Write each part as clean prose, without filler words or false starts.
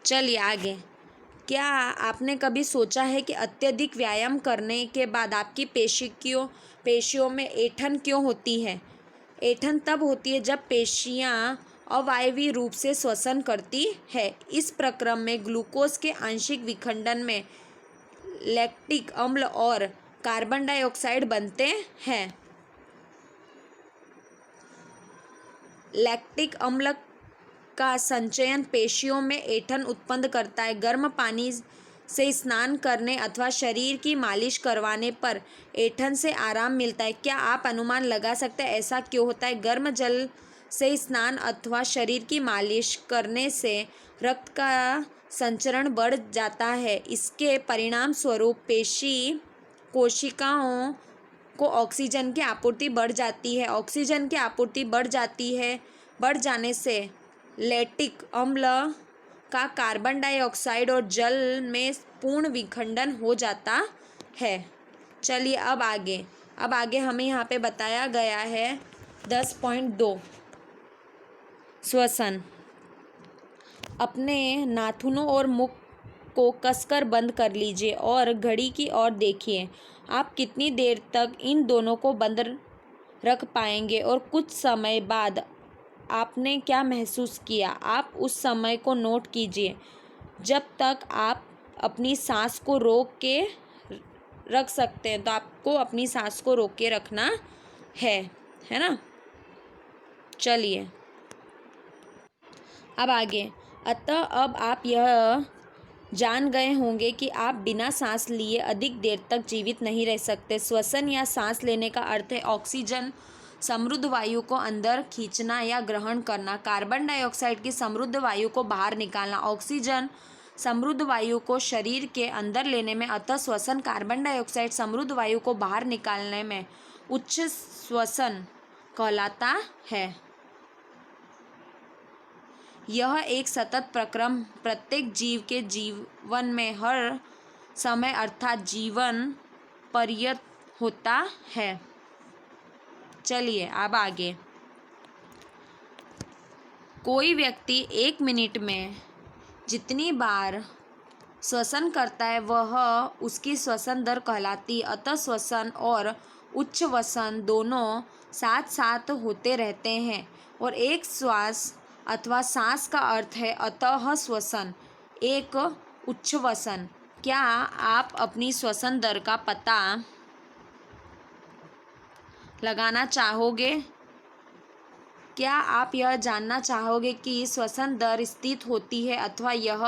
चलिए आगे। क्या आपने कभी सोचा है कि अत्यधिक व्यायाम करने के बाद आपकी पेशियों में ऐंठन क्यों होती है? ऐंठन तब होती है जब पेशियां अवायवीय रूप से श्वसन करती है। इस प्रक्रम में ग्लूकोज के आंशिक विखंडन में लैक्टिक अम्ल और कार्बन डाइऑक्साइड बनते हैं। लैक्टिक अम्ल का संचयन पेशियों में ऐंठन उत्पन्न करता है। गर्म पानी से स्नान करने अथवा शरीर की मालिश करवाने पर ऐंठन से आराम मिलता है। क्या आप अनुमान लगा सकते हैं ऐसा क्यों होता है? गर्म जल से स्नान अथवा शरीर की मालिश करने से रक्त का संचरण बढ़ जाता है। इसके परिणाम स्वरूप पेशी कोशिकाओं को ऑक्सीजन की आपूर्ति बढ़ जाती है। ऑक्सीजन की आपूर्ति बढ़ जाने से लैक्टिक अम्ल का कार्बन डाइऑक्साइड और जल में पूर्ण विखंडन हो जाता है। चलिए अब आगे हमें यहाँ पे बताया गया है 10.2 श्वसन। अपने नाखूनों और मुख को कसकर बंद कर लीजिए और घड़ी की ओर देखिए। आप कितनी देर तक इन दोनों को बंद रख पाएंगे और कुछ समय बाद आपने क्या महसूस किया? आप उस समय को नोट कीजिए जब तक आप अपनी सांस को रोक के रख सकते हैं। तो आपको अपनी सांस को रोक के रखना है ना। चलिए अब आगे। अतः अब आप यह जान गए होंगे कि आप बिना सांस लिए अधिक देर तक जीवित नहीं रह सकते। श्वसन या सांस लेने का अर्थ है ऑक्सीजन समृद्ध वायु को अंदर खींचना या ग्रहण करना, कार्बन डाइऑक्साइड की समृद्ध वायु को बाहर निकालना। ऑक्सीजन समृद्ध वायु को शरीर के अंदर लेने में, अतः श्वसन कार्बन डाइऑक्साइड समृद्ध वायु को बाहर निकालने में उच्च श्वसन कहलाता है। यह एक सतत प्रक्रम प्रत्येक जीव के जीवन में हर समय अर्थात जीवन पर्यंत होता है। चलिए अब आगे। कोई व्यक्ति 1 मिनट में जितनी बार श्वसन करता है वह उसकी श्वसन दर कहलाती है। अतः श्वसन और उच्छ्वसन दोनों साथ साथ होते रहते हैं और एक श्वास अथवा सांस का अर्थ है अतः श्वसन एक उच्छ्वसन। क्या आप अपनी श्वसन दर का पता लगाना चाहोगे? क्या आप यह जानना चाहोगे कि श्वसन दर स्थिर होती है अथवा यह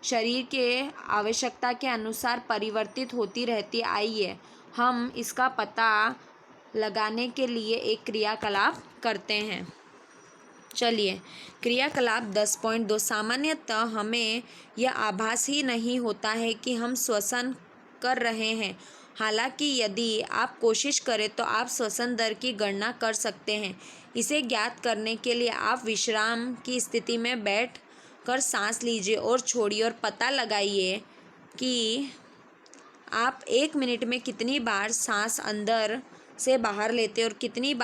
शरीर के आवश्यकता के अनुसार परिवर्तित होती रहती है? आइए हम इसका पता लगाने के लिए एक क्रियाकलाप करते हैं। चलिए क्रियाकलाप 10.2। सामान्यतः हमें यह आभास ही नहीं होता है कि हम श्वसन कर रहे हैं। हालांकि यदि आप कोशिश करें तो आप श्वसन दर की गणना कर सकते हैं। इसे ज्ञात करने के लिए आप विश्राम की स्थिति में बैठ कर सांस लीजिए और छोड़िए और पता लगाइए कि आप 1 मिनट में कितनी बार सांस अंदर से बाहर लेते हैं और कितनी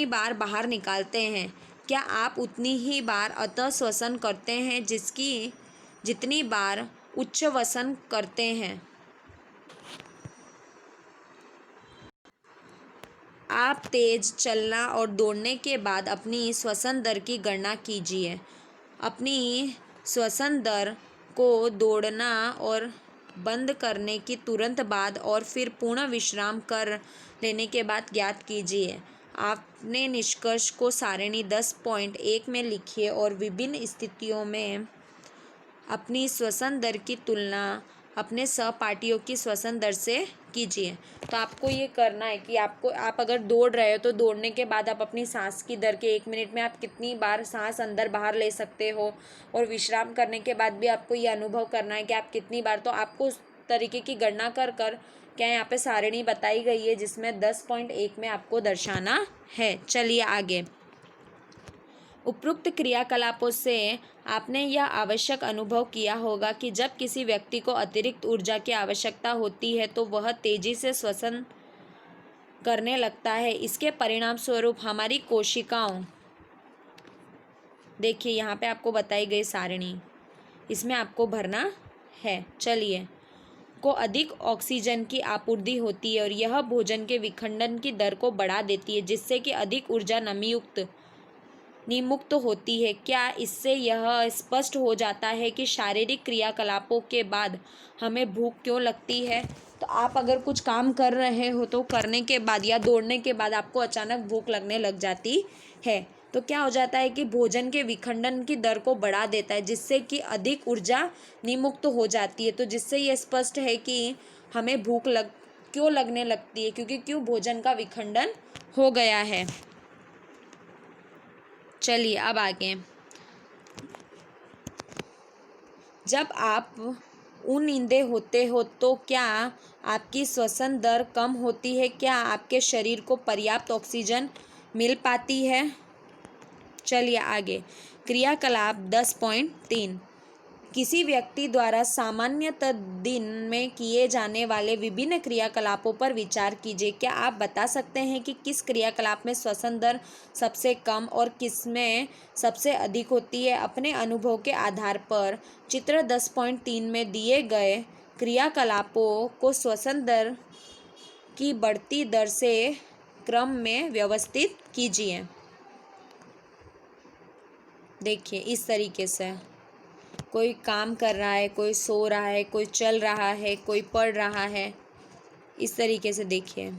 बार बाहर निकालते हैं। क्या आप उतनी ही बार अतः श्वसन करते हैं जितनी बार उच्छ्वसन करते हैं? आप तेज चलना और दौड़ने के बाद अपनी श्वसन दर की गणना कीजिए। अपनी श्वसन दर को दौड़ना और बंद करने की तुरंत बाद और फिर पूर्ण विश्राम कर लेने के बाद ज्ञात कीजिए। अपने निष्कर्ष को सारणी 10.1 में लिखिए और विभिन्न स्थितियों में अपनी श्वसन दर की तुलना अपने सहपाठियों की श्वसन दर से कीजिए। तो आपको ये करना है कि आप अगर दौड़ रहे हो तो दौड़ने के बाद आप अपनी सांस की दर के 1 मिनट में आप कितनी बार सांस अंदर बाहर ले सकते हो और विश्राम करने के बाद भी आपको ये अनुभव करना है कि आप कितनी बार। तो आपको उस तरीके की गणना कर क्या यहाँ पे सारणी बताई गई है जिसमें 10.1 में आपको दर्शाना है। चलिए आगे। उपरोक्त क्रियाकलापों से आपने यह आवश्यक अनुभव किया होगा कि जब किसी व्यक्ति को अतिरिक्त ऊर्जा की आवश्यकता होती है तो वह तेजी से श्वसन करने लगता है। इसके परिणाम स्वरूप हमारी कोशिकाओं देखिए यहाँ पे आपको बताई गई सारणी, इसमें आपको भरना है। चलिए, को अधिक ऑक्सीजन की आपूर्ति होती है और यह भोजन के विखंडन की दर को बढ़ा देती है, जिससे कि अधिक ऊर्जा निमुक्त होती है। क्या इससे यह स्पष्ट हो जाता है कि शारीरिक क्रियाकलापों के बाद हमें भूख क्यों लगती है? तो आप अगर कुछ काम कर रहे हो तो करने के बाद या दौड़ने के बाद आपको अचानक भूख लगने लग जाती है, तो क्या हो जाता है कि भोजन के विखंडन की दर को बढ़ा देता है, जिससे कि अधिक ऊर्जा निमुक्त हो जाती है। तो जिससे ये स्पष्ट है कि हमें भूख क्यों लगने लगती है, क्योंकि क्यों भोजन का विखंडन हो गया है। चलिए अब आगे, जब आप नींदे होते हो तो क्या आपकी श्वसन दर कम होती है? क्या आपके शरीर को पर्याप्त ऑक्सीजन मिल पाती है? चलिए आगे, क्रियाकलाप 10.3, किसी व्यक्ति द्वारा सामान्यतः दिन में किए जाने वाले विभिन्न क्रियाकलापों पर विचार कीजिए। क्या आप बता सकते हैं कि किस क्रियाकलाप में श्वसन दर सबसे कम और किस में सबसे अधिक होती है? अपने अनुभव के आधार पर चित्र 10.3 में दिए गए क्रियाकलापों को श्वसन दर की बढ़ती दर से क्रम में व्यवस्थित कीजिए। देखिए इस तरीके से, कोई काम कर रहा है, कोई सो रहा है, कोई चल रहा है, कोई पढ़ रहा है, इस तरीके से देखिए।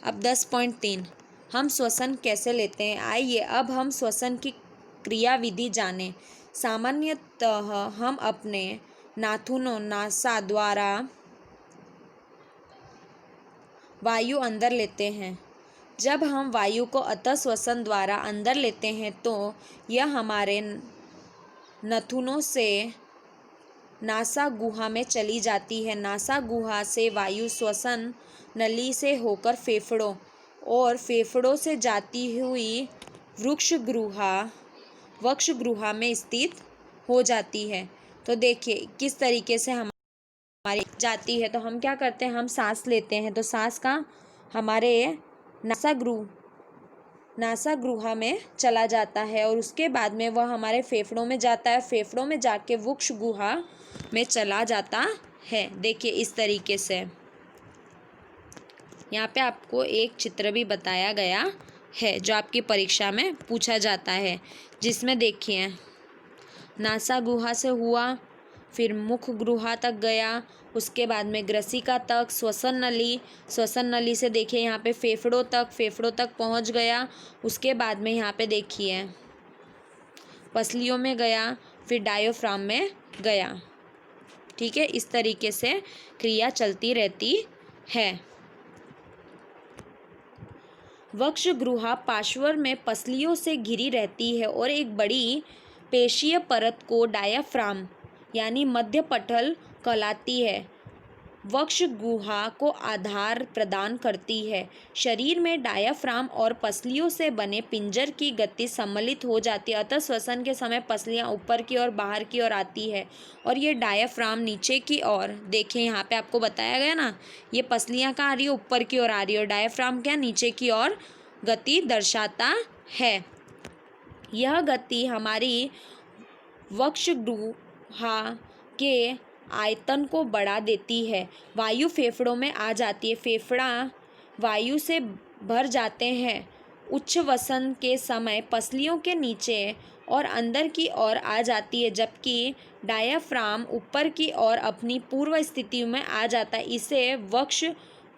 अब 10.3, हम श्वसन कैसे लेते हैं? आइए अब हम श्वसन की क्रियाविधि जानें। सामान्यतः हम अपने नाखूनों नासा द्वारा वायु अंदर लेते हैं। जब हम वायु को अंतः श्वसन द्वारा अंदर लेते हैं तो यह हमारे नाखूनों से नासा गुहा में चली जाती है। नासा गुहा से वायु श्वसन नली से होकर फेफड़ों और फेफड़ों से जाती हुई वक्ष गुहा में स्थित हो जाती है। तो देखिए किस तरीके से हमारी जाती है। तो हम क्या करते हैं, हम सांस लेते हैं तो सांस का हमारे नासा गुहा में चला जाता है और उसके बाद में वह हमारे फेफड़ों में जाता है, फेफड़ों में जाके वक्ष गुहा में चला जाता है। देखिए इस तरीके से यहाँ पे आपको एक चित्र भी बताया गया है जो आपकी परीक्षा में पूछा जाता है, जिसमें देखिए नासा गुहा से हुआ, फिर मुख गुहा तक गया, उसके बाद में ग्रसिका तक, श्वसन नली से देखिए यहाँ पे फेफड़ों तक पहुँच गया। उसके बाद में यहाँ पे देखिए पसलियों में गया, फिर डायाफ्राम में गया। ठीक है, इस तरीके से क्रिया चलती रहती है। वक्ष गुहा पार्श्व में पसलियों से घिरी रहती है और एक बड़ी पेशीय परत को डायाफ्राम यानी मध्य पटल कहलाती है। वक्ष गुहा को आधार प्रदान करती है। शरीर में डायाफ्राम और पसलियों से बने पिंजर की गति सम्मिलित हो जाती है, अतः श्वसन के समय पसलियां ऊपर की ओर बाहर की ओर आती है और ये डायाफ्राम नीचे की ओर। देखिए यहाँ पे आपको बताया गया ना, ये पसलियां कहाँ आ रही है, ऊपर की ओर आ रही है और डायाफ्राम क्या नीचे की ओर गति दर्शाता है। यह गति हमारी वक्ष गुहा के आयतन को बढ़ा देती है। वायु फेफड़ों में आ जाती है, फेफड़ा वायु से भर जाते हैं। उच्छ्वसन के समय पसलियों के नीचे और अंदर की ओर आ जाती है, जबकि डायाफ्राम ऊपर की ओर अपनी पूर्व स्थिति में आ जाता है। इसे वक्ष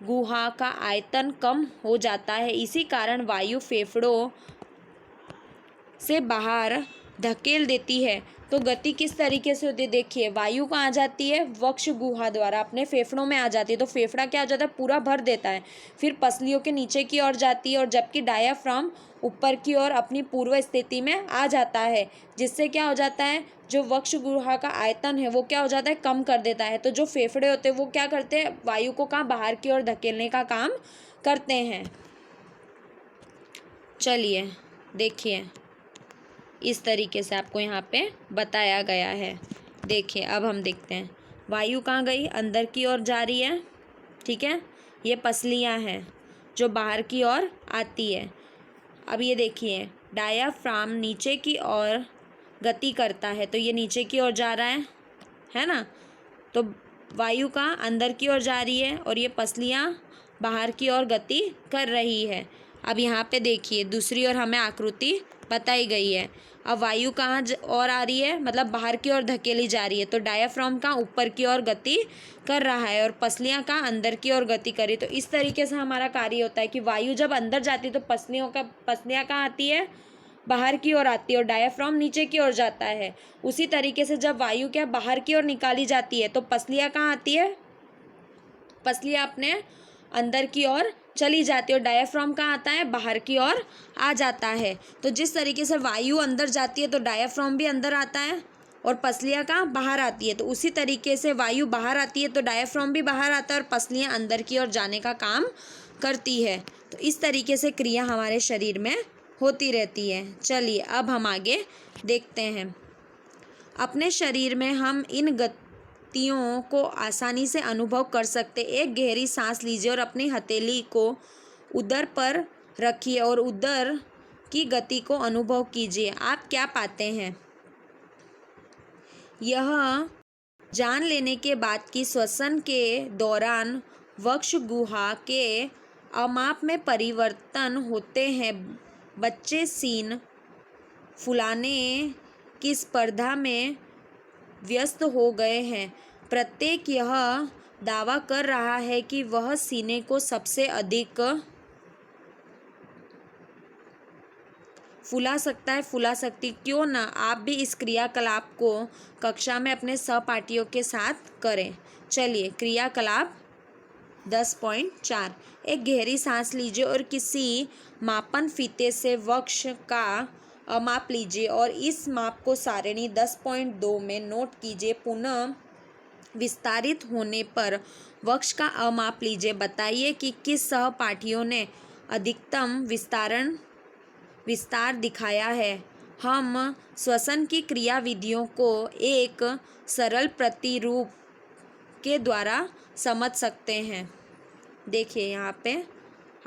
गुहा का आयतन कम हो जाता है। इसी कारण वायु फेफड़ों से बाहर धकेल देती है। तो गति किस तरीके से होती है, देखिए वायु कहाँ आ जाती है, वक्ष गुहा द्वारा अपने फेफड़ों में आ जाती है, तो फेफड़ा क्या हो जाता है, पूरा भर देता है, फिर पसलियों के नीचे की ओर जाती है और जबकि डायाफ्राम ऊपर की ओर अपनी पूर्व स्थिति में आ जाता है, जिससे क्या हो जाता है, जो वक्ष गुहा का आयतन है वो क्या हो जाता है, कम कर देता है। तो जो फेफड़े होते हैं वो क्या करते हैं, वायु को कहाँ बाहर की ओर धकेलने का काम करते हैं। चलिए देखिए इस तरीके से आपको यहाँ पे बताया गया है। देखिए अब हम देखते हैं, वायु कहाँ गई, अंदर की ओर जा रही है। ठीक है, ये पसलियाँ हैं जो बाहर की ओर आती है। अब ये देखिए डायाफ्राम नीचे की ओर गति करता है, तो ये नीचे की ओर जा रहा है ना। तो वायु का अंदर की ओर जा रही है और ये पसलियाँ बाहर की ओर गति कर रही है। अब यहाँ पे देखिए दूसरी ओर हमें आकृति बताई गई है। अब वायु कहाँ और आ रही है, मतलब बाहर की ओर धकेली जा रही है, तो डायाफ्राम का ऊपर की ओर गति कर रहा है और पसलियाँ का अंदर की ओर गति कर रही है। तो इस तरीके से हमारा कार्य होता है कि वायु जब अंदर जाती है तो पसलियाँ कहाँ आती है, बाहर की ओर आती है, और डायाफ्राम नीचे की ओर जाता है। उसी तरीके से जब वायु क्या बाहर की ओर निकाली जाती है तो पसलियाँ कहाँ आती है, पसलियाँ अपने अंदर की ओर चली जाती है और डायाफ्राम कहाँ आता है, बाहर की ओर आ जाता है। तो जिस तरीके से वायु अंदर जाती है तो डायाफ्राम भी अंदर आता है और पसलियाँ कहाँ बाहर आती है। तो उसी तरीके से वायु बाहर आती है तो डायाफ्राम भी बाहर आता है और पसलियाँ अंदर की ओर जाने का काम करती है। तो इस तरीके से क्रिया हमारे शरीर में होती रहती है। चलिए अब हम आगे देखते हैं। अपने शरीर में हम इन गतियों को आसानी से अनुभव कर सकते। एक गहरी सांस लीजिए और अपनी हथेली को उदर पर रखिए और उदर की गति को अनुभव कीजिए। आप क्या पाते हैं? यह जान लेने के बाद कि श्वसन के दौरान वक्ष गुहा के अमाप में परिवर्तन होते हैं। बच्चे सीन फुलाने की स्पर्धा में व्यस्त हो गए हैं। प्रत्येक यह दावा कर रहा है कि वह सीने को सबसे अधिक फुला सकता है, फुला सकती। क्यों ना आप भी इस क्रियाकलाप को कक्षा में अपने सहपाठियों के साथ करें। चलिए क्रियाकलाप 10.4। एक गहरी सांस लीजिए और किसी मापन फीते से वक्ष का माप लीजिए और इस माप को सारणी 10.2 में नोट कीजिए। पुनः विस्तारित होने पर वक्ष का अमाप लीजिए। बताइए कि किस सहपाठियों ने अधिकतम विस्तार दिखाया है। हम श्वसन की क्रियाविधियों को एक सरल प्रतिरूप के द्वारा समझ सकते हैं। देखिए यहाँ पे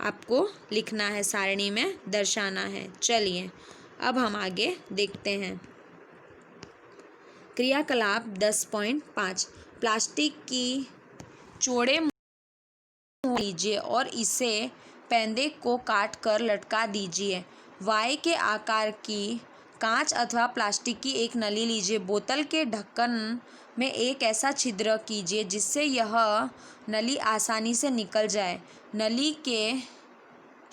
आपको लिखना है, सारणी में दर्शाना है। चलिए अब हम आगे देखते हैं। क्रियाकलाप 10.5। प्लास्टिक की चौड़े लीजिए और इसे पैंदे को काट कर लटका दीजिए। वाई के आकार की कांच अथवा प्लास्टिक की एक नली लीजिए। बोतल के ढक्कन में एक ऐसा छिद्र कीजिए जिससे यह नली आसानी से निकल जाए। नली के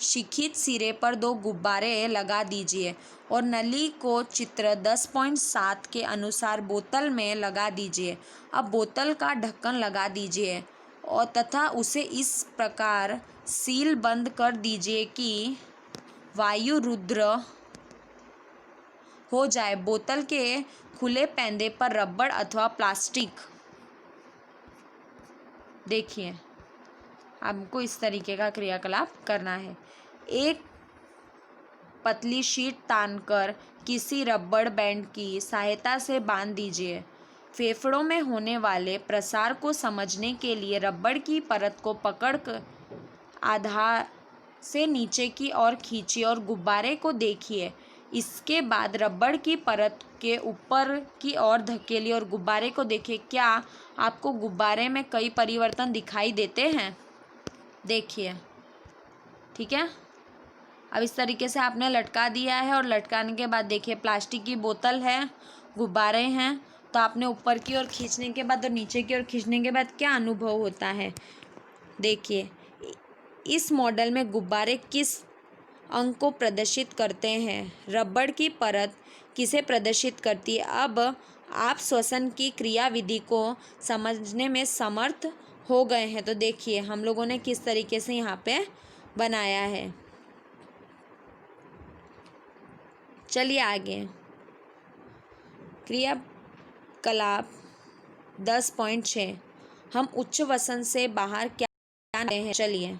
शिखित सिरे पर 2 गुब्बारे लगा दीजिए और नली को चित्र 10.7 के अनुसार बोतल में लगा दीजिए। अब बोतल का ढक्कन लगा दीजिए और तथा उसे इस प्रकार सील बंद कर दीजिए कि वायु रुद्र हो जाए। बोतल के खुले पैंदे पर रबड़ अथवा प्लास्टिक, देखिए आपको इस तरीके का क्रियाकलाप करना है। एक पतली शीट तानकर किसी रबड़ बैंड की सहायता से बांध दीजिए। फेफड़ों में होने वाले प्रसार को समझने के लिए रबड़ की परत को पकड़कर आधार से नीचे की ओर खींचिए और गुब्बारे को देखिए। इसके बाद रबड़ की परत के ऊपर की ओर धकेलिए और गुब्बारे को देखिए। क्या आपको गुब्बारे में कई परिवर्तन दिखाई देते हैं? देखिए, ठीक है। अब इस तरीके से आपने लटका दिया है और लटकाने के बाद देखिए प्लास्टिक की बोतल है, गुब्बारे हैं, तो आपने ऊपर की ओर खींचने के बाद और नीचे की ओर खींचने के बाद क्या अनुभव होता है। देखिए इस मॉडल में गुब्बारे किस अंक को प्रदर्शित करते हैं, रबड़ की परत किसे प्रदर्शित करती है। अब आप श्वसन की क्रियाविधि को समझने में समर्थ हो गए हैं। तो देखिए हम लोगों ने किस तरीके से यहाँ पे बनाया है। चलिए आगे क्रियाकलाप 10.6। हम उच्च वसन से बाहर क्या हैं। चलिए